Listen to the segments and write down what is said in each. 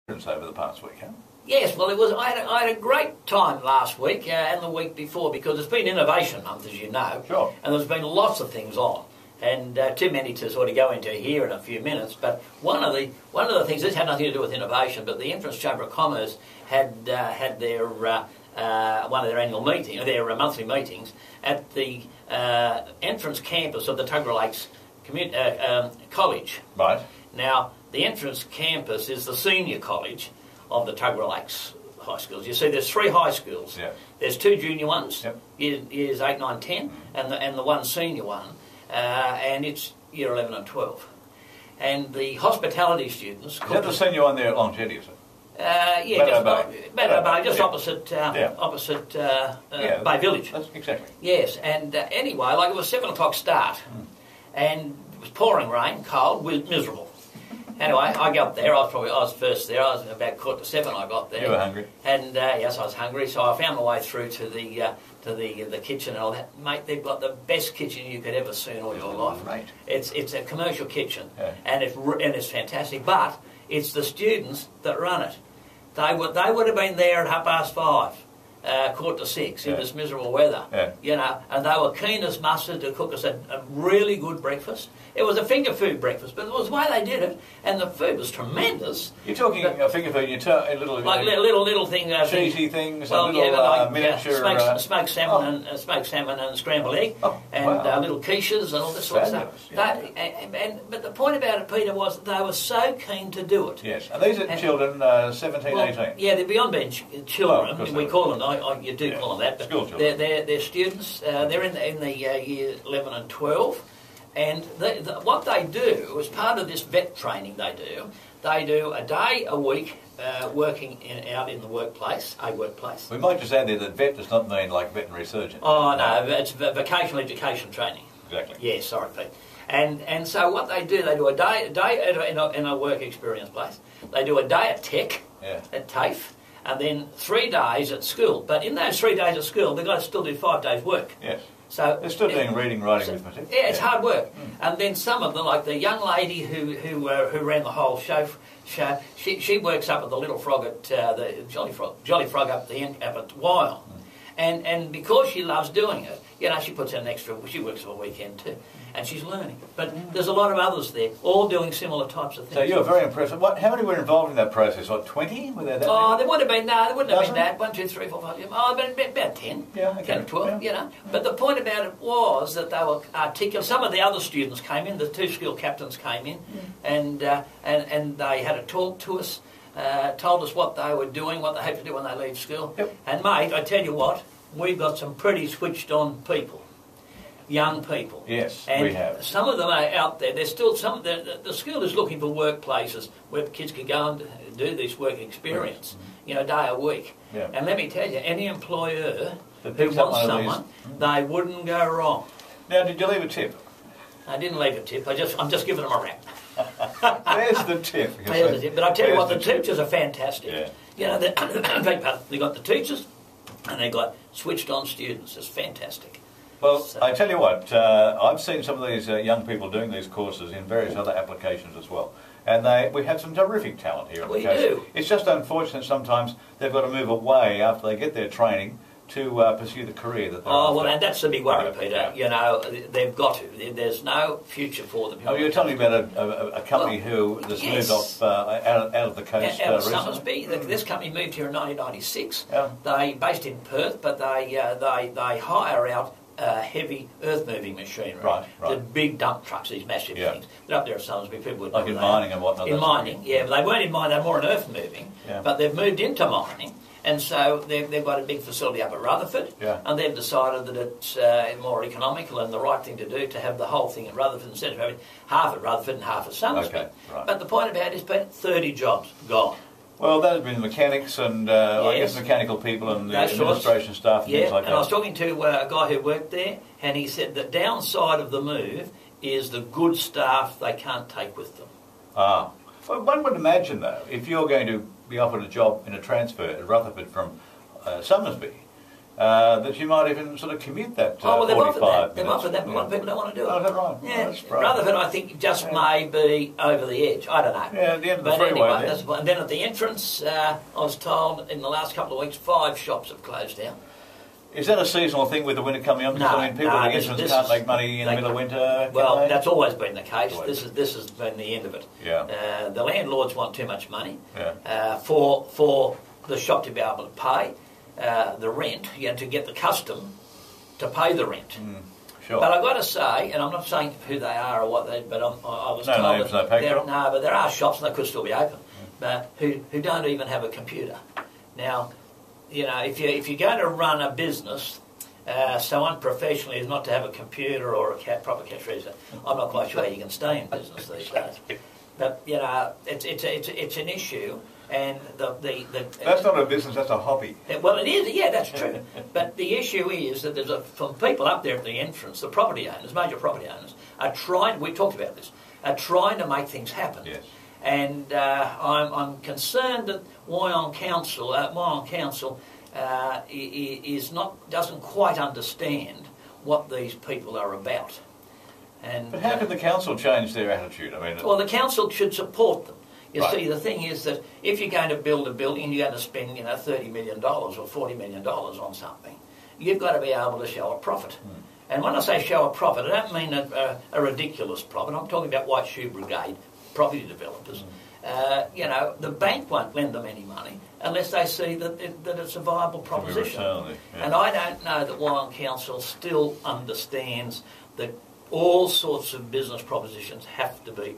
over the past week, huh? Yes, well, it was. I had a great time last week and the week before because it's been Innovation Month, as you know. Sure. And there's been lots of things on, and too many to sort of go into here in a few minutes. But one of the things, this had nothing to do with innovation, but the Entrance Chamber of Commerce had their one of their annual meetings, their monthly meetings at the entrance campus of the Tuggerah Lakes College. Right. Now, the entrance campus is the senior college of the Tuggerah Lakes high schools. You see, there's 3 high schools. Yep. There's 2 junior ones, yep. years 8, 9, 10, and the one senior one, and it's year 11 and 12. And the hospitality students... Is that the senior one there at Longevity, is it? Meadow Bay, just opposite yeah, Bay Village. That's exactly. Yes, and anyway, like it was 7 o'clock start, and it was pouring rain, cold, miserable. Anyway, I got there. I was first there. I was about 7:15. I got there. You were hungry. And yes, I was hungry. So I found my way through to the kitchen and all that. Mate, they've got the best kitchen you could ever see in all your life. Right. It's a commercial kitchen, yeah. and it's fantastic. But it's the students that run it. They would have been there at 5:30. 5:45 in this miserable weather, you know, and they were keen as mustard to cook us a really good breakfast. It was a finger food breakfast, but it was the way they did it, and the food was tremendous. You're talking a finger food, little thing, cheesy things, well, miniature smoked salmon and scrambled egg, little quiches and all this sort of stuff. Yeah. But the point about it, Peter, was that they were so keen to do it. Yes, and these are children, 17, 18. Yeah, they're beyond being children. Well, we call them. You do call them that, but school children. They're students. They're in the year 11 and 12, and what they do as part of this vet training, they do a day a week working out in the workplace, a workplace. We might just add there that vet does not mean like veterinary surgeon. Oh no, it's vocational education training. Exactly. Yes, sorry, Pete. And so what they do a day in a work experience place. They do a day at Tech at TAFE. And then 3 days at school. But in those 3 days at school, they've got to still do 5 days work. Yes. So they're still doing reading, writing, arithmetic. Yeah, it's hard work. And then some of them, like the young lady who ran the whole show, she works up at the Little Frog at the Jolly Frog up at Wyong. And because she loves doing it, you know, she puts in an extra. She works on a weekend too, and she's learning. But there's a lot of others there, all doing similar types of things. So you're very impressed. How many were involved in that process? What, 20? Were there that many? There would have been there wouldn't have been that. 1, 2, 3, 4, 5. about 10. Yeah, okay. 10 or 12. Yeah. You know. But the point about it was that they were articulate. Some of the other students came in. The 2 school captains came in, and they had a talk to us. Told us what they were doing, what they hope to do when they leave school. Yep. And mate, I tell you what. We've got some pretty switched-on people, young people. Yes, and we have. Some of them are out there. There's still the school is looking for workplaces where kids can go and do this work experience, a day a week. Yeah. And let me tell you, any employer who wants someone, they wouldn't go wrong. Now, did you leave a tip? I didn't leave a tip. I'm just giving them a rap. There's the tip. There's the tip. But I tell you what, the teachers are fantastic. Yeah. You know, they got the teachers. And they got switched-on students. It's fantastic. Well, I tell you what, I've seen some of these young people doing these courses in various other applications as well. And we have some terrific talent here. We do. It's just unfortunate sometimes they've got to move away after they get their training to pursue the career that they're after. And that's the big worry, Peter. Yeah. You know, they've got to. There's no future for them. Oh, you're telling me about a company that's moved off out of the coast out of recently? Summersby. This company moved here in 1996. Yeah. They based in Perth, but they hire out heavy earth-moving machinery. Right. The big dump trucks, these massive things. They're up there at Summersby. People would like in mining and whatnot. In mining, but they weren't in mining. They're more in earth-moving. Yeah. But they've moved into mining. And so they've got a big facility up at Rutherford, and they've decided that it's more economical and the right thing to do to have the whole thing at Rutherford instead of having half at Rutherford and half at Summersby. Okay, right. But the point about it is, been 30 jobs gone. Well, that has been mechanics and I guess mechanical people and the administration staff and things like that. And I was talking to a guy who worked there, and he said the downside of the move is the good staff they can't take with them. Ah. Well, one would imagine, though, if you're going to be offered a job in a transfer at Rutherford from Summersby, that you might even sort of commute that Oh, well, they've offered 45 that. They've minutes. offered that, but a lot of people don't want to do it. Oh, is that right? Yeah. Oh, that's right. Rutherford, I think, just may be over the edge. I don't know. Yeah, at the end of the But freeway anyway, there. and then at the entrance, I was told in the last couple of weeks, 5 shops have closed down. Is that a seasonal thing with the winter coming on? Because No, I mean, people no, at the this entrance is- can't make money in the middle of winter. Well, can they? that's always been the case. Always. This has been the end of it. Yeah. The landlords want too much money Yeah. for the shop to be able to pay the rent, to get the custom to pay the rent. Sure. But I've got to say, and I'm not saying who they are or what they, but I was No told names, that no pay drop? but there are shops, and they could still be open, but who don't even have a computer. Now, if you're going to run a business so unprofessionally as not to have a computer or a proper cash register, I'm not quite sure how you can stay in business these days. But it's an issue, and That's not a business, that's a hobby. well, it is, yeah, that's true. But the issue is that there's from people up there at the entrance, the property owners, major property owners, are trying, we talked about this, are trying to make things happen. Yes. And I'm concerned that Wyong Council doesn't quite understand what these people are about. And But how can the council change their attitude? I mean, well, the council should support them. You Right. see, the thing is that if you're going to build a building and you're going to spend, $30 million or $40 million on something, you've got to be able to show a profit. And when I say show a profit, I don't mean a ridiculous profit. I'm talking about White Shoe Brigade, property developers. The bank won't lend them any money unless they see that it's a viable proposition. return, yeah. And I don't know that Wyong Council still understands that all sorts of business propositions have to be,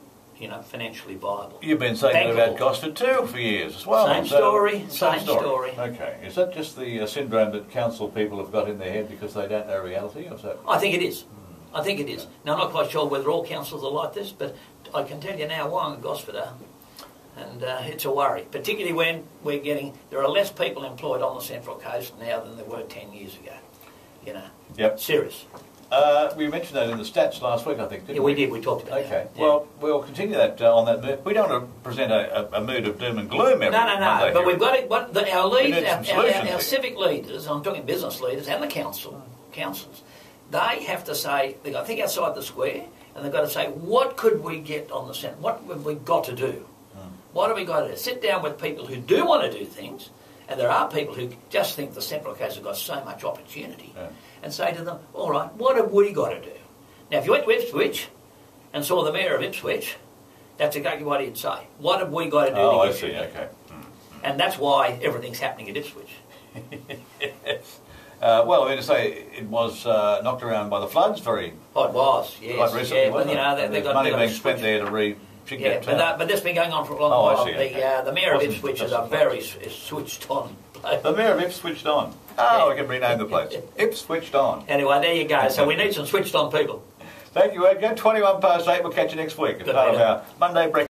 financially viable. You've been saying that about Bankable. Gosford too for years as well. Same story, same story. Okay. Is that just the syndrome that council people have got in their head because they don't know reality? Or is that... I think it is. I think it is. Now, I'm not quite sure whether all councils are like this, but I can tell you now, Wyong and Gosford are. And it's a worry, particularly when there are less people employed on the Central Coast now than there were 10 years ago. Yep. Serious. We mentioned that in the stats last week, I think, didn't Yeah, we? we did. We talked about Okay. that. Yeah. Well, we'll continue that on that mood. We don't want to present a mood of doom and gloom every No. Monday But here. we've got it. Our We leaders, need some solutions our here. civic leaders, I'm talking business leaders, and the councils, they have to say, they've got to think outside the square, and they've got to say, what could we get on the centre? What have we got to do? What have we got to do? Sit down with people who do want to do things, and there are people who just think the Central Coast has got so much opportunity, and say to them, all right, what have we got to do? Now, if you went to Ipswich and saw the mayor of Ipswich, that's exactly what he'd say. What have we got to do Oh, to I get see. you there? Okay. And that's why everything's happening at Ipswich. Yes. Well, I mean to say, it was knocked around by the floods very Oh, it was, yes. quite recently, yeah, wasn't but, it? And they've there's got money they've got being to spent switch. there to re-jig Yeah, that town. but that's been going on for a long Oh, I while. see, okay. The mayor of Wasn't Ipswich just is a the very switched on bloke. The mayor of Ipswich on. Oh, we can rename the place. Ipswich on. Anyway, there you go. So we need some switched on people. Thank you, Edgar. 21 past 8. We'll catch you next week as Good part of night. our Monday breakfast.